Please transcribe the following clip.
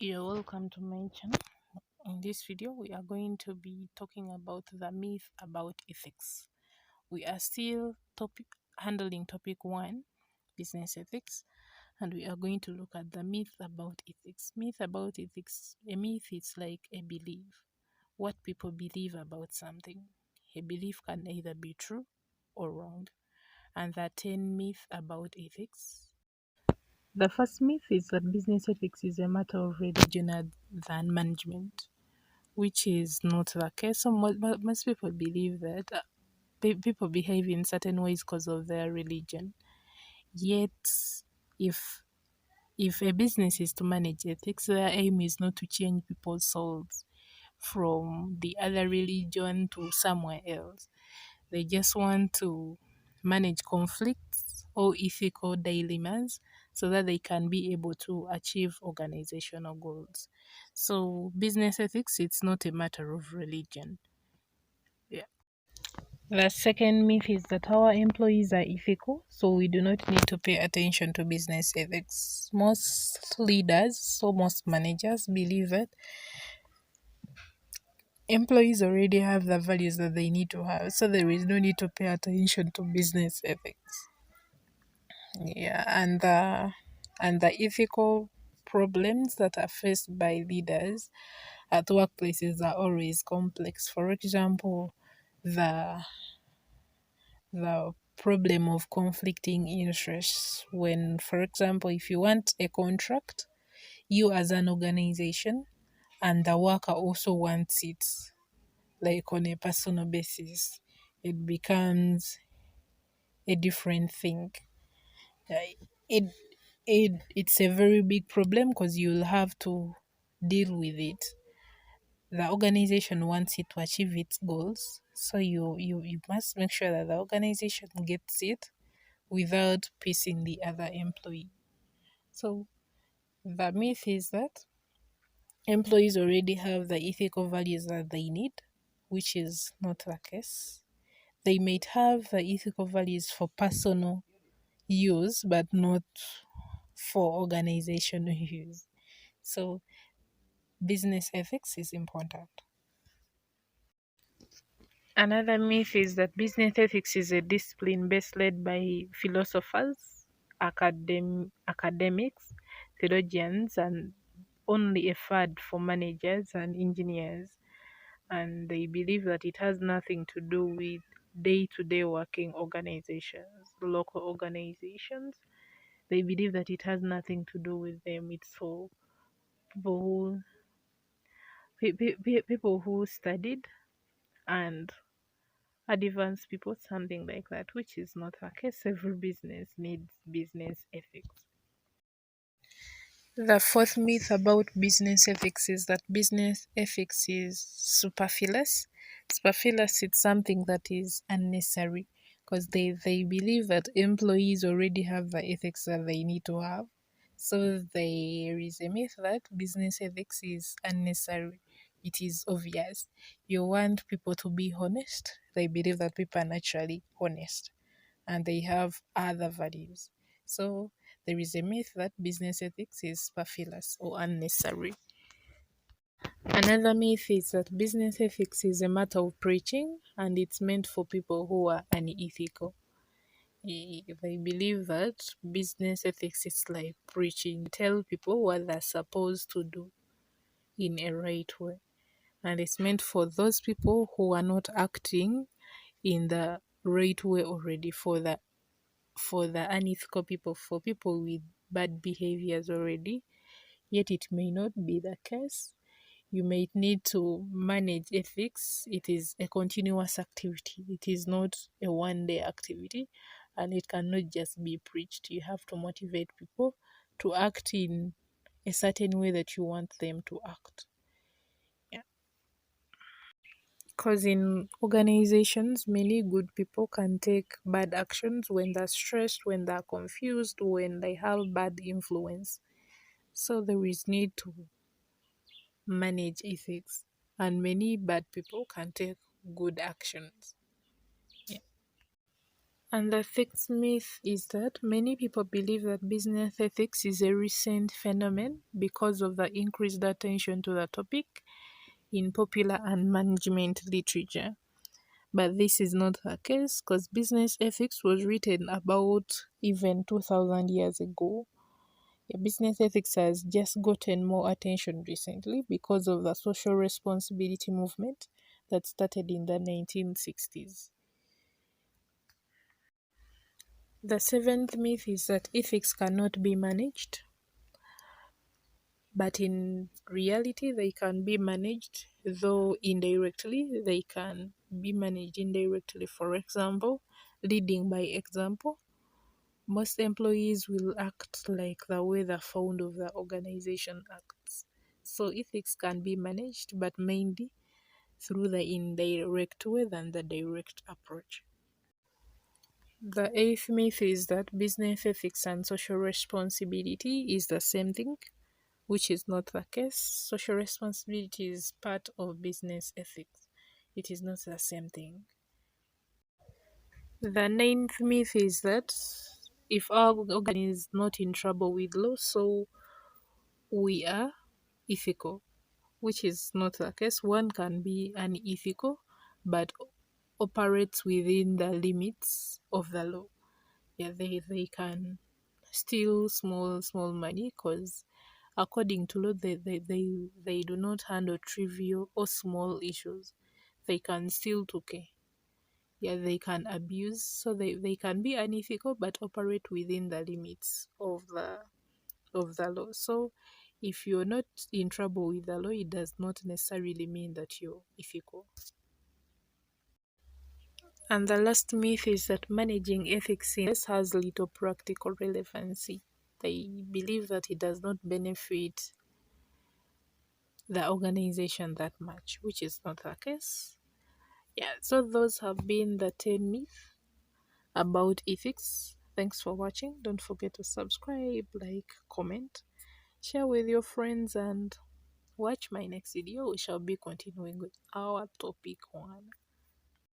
You're welcome to my channel. In this video, we are going to be talking about the myth about ethics. We are still handling topic 1, business ethics, and we are going to look at the myth about ethics. Myth about ethics. A myth is like a belief. What people believe about something. A belief can either be true or wrong. And the 10 myths about ethics. The first myth is that business ethics is a matter of religion than management, which is not the case. So most people believe that people behave in certain ways because of their religion. Yet, if if a business is to manage ethics, their aim is not to change people's souls from the other religion to somewhere else. They just want to manage conflicts or ethical dilemmas so that they can be able to achieve organizational goals. So business ethics, it's not a matter of religion. Yeah. The second myth is that our employees are ethical, so we do not need to pay attention to business ethics. Most leaders, so most managers believe that employees already have the values that they need to have, so there is no need to pay attention to business ethics. Yeah, and the ethical problems that are faced by leaders at workplaces are always complex. For example, the the problem of conflicting interests. When, for example, if you want a contract, you as an organization and the worker also wants it, like on a personal basis, it becomes a different thing. Uh, It it's a very big problem because you'll have to deal with it. The organization wants it to achieve its goals, so you must make sure that the organization gets it without pissing the other employee. So the myth is that employees already have the ethical values that they need, which is not the case. They might have the ethical values for personal use, but not for organizational use. So business ethics is important. Another myth is that business ethics is a discipline best led by philosophers, academics, theologians, and only a fad for managers and engineers. And they believe that it has nothing to do with day to day working organizations, local organizations. They believe that it has nothing to do with them. It's for people people who studied and advanced people, something like that, which is not the case. Every business needs business ethics. The fourth myth about business ethics is that business ethics is superfluous. Superfluous is something that is unnecessary because they believe that employees already have the ethics that they need to have. So there is a myth that business ethics is unnecessary. It is obvious. You want people to be honest. They believe that people are naturally honest and they have other values. So there is a myth that business ethics is superfluous or unnecessary. Another myth is that business ethics is a matter of preaching and it's meant for people who are unethical. They believe that business ethics is like preaching. Tell people what they're supposed to do in a right way. And it's meant for those people who are not acting in the right way already, for the unethical people, for people with bad behaviors already, yet it may not be the case. You might need to manage ethics. It is a continuous activity, it is not a one day activity, and it cannot just be preached. You have to motivate people to act in a certain way that you want them to act. Yeah. Because in organizations, many good people can take bad actions when they're stressed, when they're confused, when they have bad influence. So there is need to manage ethics, and many bad people can take good actions. Yeah. And the sixth myth is that many people believe that business ethics is a recent phenomenon because of the increased attention to the topic in popular and management literature. But this is not the case because business ethics was written about even 2000 years ago. Business ethics has just gotten more attention recently because of the social responsibility movement that started in the 1960s. The seventh myth is that ethics cannot be managed, but in reality, they can be managed, though indirectly, they can be managed indirectly. For example, leading by example, most employees will act like the way the founder of the organization acts. So, ethics can be managed, but mainly through the indirect way than the direct approach. The eighth myth is that business ethics and social responsibility is the same thing, which is not the case. Social responsibility is part of business ethics. It is not the same thing. The ninth myth is that if our organ is not in trouble with law, so we are ethical, which is not the case. One can be unethical, but operates within the limits of the law. Yeah, they can steal small money because according to law they do not handle trivial or small issues. They can steal 2k. Yeah, they can abuse, so they can be unethical but operate within the limits of the law. So if you're not in trouble with the law, it does not necessarily mean that you're ethical. And the last myth is that managing ethics in this has little practical relevancy. They believe that it does not benefit the organization that much, which is not the case. Yeah, so those have been the 10 myths about ethics. Thanks for watching. Don't forget to subscribe, like, comment, share with your friends, and watch my next video. We shall be continuing with our topic 1.